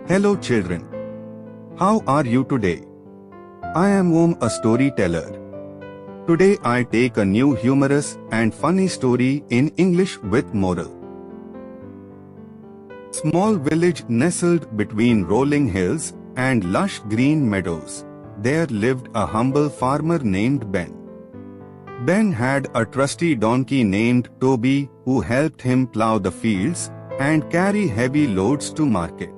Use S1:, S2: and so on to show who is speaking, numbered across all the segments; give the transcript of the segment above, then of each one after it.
S1: Hello children. How are you today? I am a storyteller. Today I take a new humorous and funny story in English with moral. Small village nestled between rolling hills and lush green meadows. There lived a humble farmer named Ben. Ben had a trusty donkey named Toby who helped him plow the fields and carry heavy loads to market.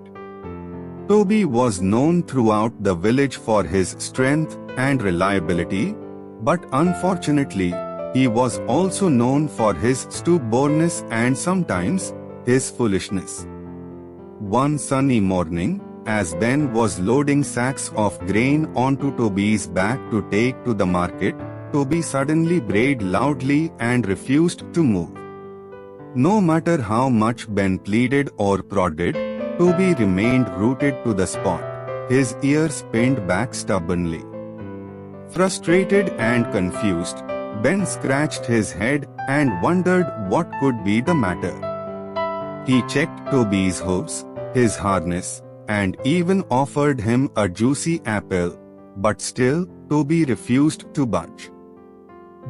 S1: Toby was known throughout the village for his strength and reliability, but unfortunately, he was also known for his stubbornness and sometimes his foolishness. One sunny morning, as Ben was loading sacks of grain onto Toby's back to take to the market, Toby suddenly brayed loudly and refused to move. No matter how much Ben pleaded or prodded, Toby remained rooted to the spot, his ears pinned back stubbornly. Frustrated and confused, Ben scratched his head and wondered what could be the matter. He checked Toby's hooves, his harness, and even offered him a juicy apple, but still Toby refused to budge.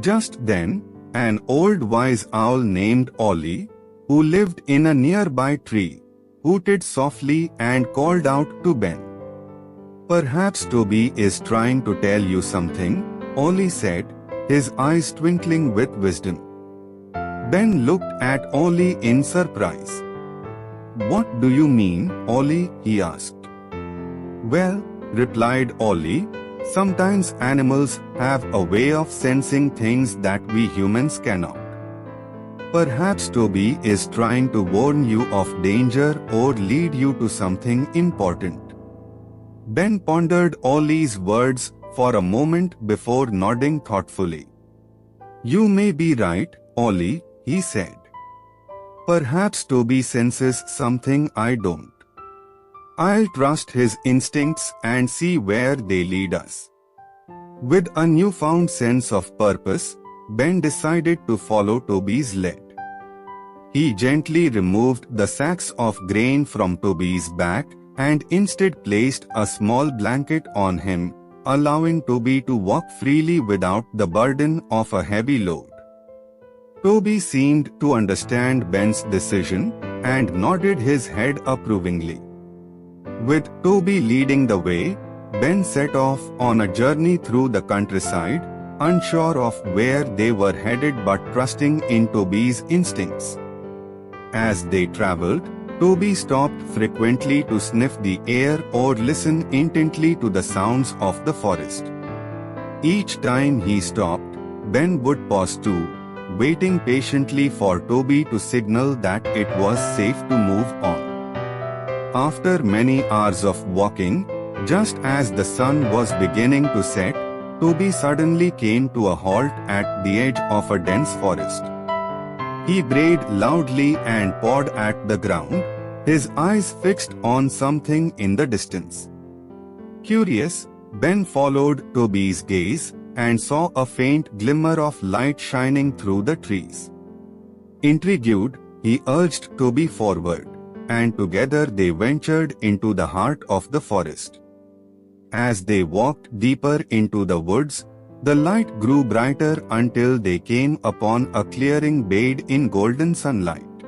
S1: Just then, an old wise owl named Ollie, who lived in a nearby tree, hooted softly and called out to Ben. "Perhaps Toby is trying to tell you something," Ollie said, his eyes twinkling with wisdom. Ben looked at Ollie in surprise. "What do you mean, Ollie?" he asked. "Well," replied Ollie, "sometimes animals have a way of sensing things that we humans cannot. Perhaps Toby is trying to warn you of danger or lead you to something important." Ben pondered Ollie's words for a moment before nodding thoughtfully. "You may be right, Ollie," he said. "Perhaps Toby senses something I don't. I'll trust his instincts and see where they lead us." With a newfound sense of purpose, Ben decided to follow Toby's lead. He gently removed the sacks of grain from Toby's back and instead placed a small blanket on him, allowing Toby to walk freely without the burden of a heavy load. Toby seemed to understand Ben's decision and nodded his head approvingly. With Toby leading the way, Ben set off on a journey through the countryside, unsure of where they were headed but trusting in Toby's instincts. As they traveled, Toby stopped frequently to sniff the air or listen intently to the sounds of the forest. Each time he stopped, Ben would pause too, waiting patiently for Toby to signal that it was safe to move on. After many hours of walking, just as the sun was beginning to set, Toby suddenly came to a halt at the edge of a dense forest. He brayed loudly and pawed at the ground, his eyes fixed on something in the distance. Curious, Ben followed Toby's gaze and saw a faint glimmer of light shining through the trees. Intrigued, he urged Toby forward, and together they ventured into the heart of the forest. As they walked deeper into the woods, the light grew brighter until they came upon a clearing bathed in golden sunlight.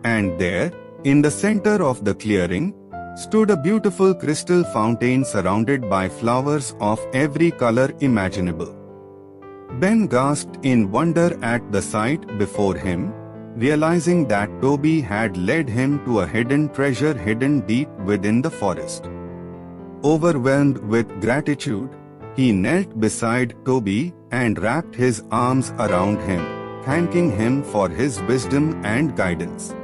S1: And there, in the center of the clearing, stood a beautiful crystal fountain surrounded by flowers of every color imaginable. Ben gasped in wonder at the sight before him, realizing that Toby had led him to a hidden treasure hidden deep within the forest. Overwhelmed with gratitude, he knelt beside Toby and wrapped his arms around him, thanking him for his wisdom and guidance.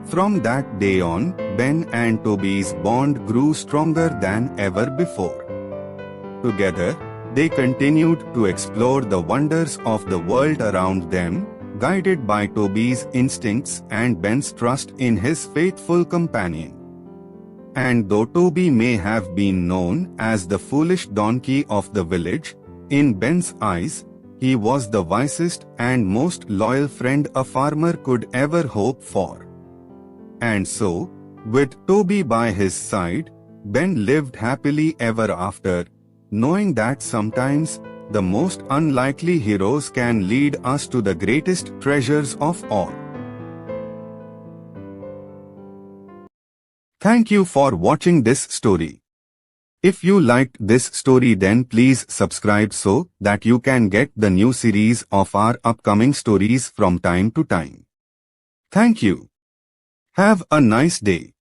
S1: From that day on, Ben and Toby's bond grew stronger than ever before. Together, they continued to explore the wonders of the world around them, guided by Toby's instincts and Ben's trust in his faithful companion. And though Toby may have been known as the foolish donkey of the village, in Ben's eyes, he was the wisest and most loyal friend a farmer could ever hope for. And so, With Toby by his side, Ben lived happily ever after, knowing that sometimes the most unlikely heroes can lead us to the greatest treasures of all. Thank you for watching this story. If you liked this story, then please subscribe so that you can get the new series of our upcoming stories from time to time. Thank you. Have a nice day.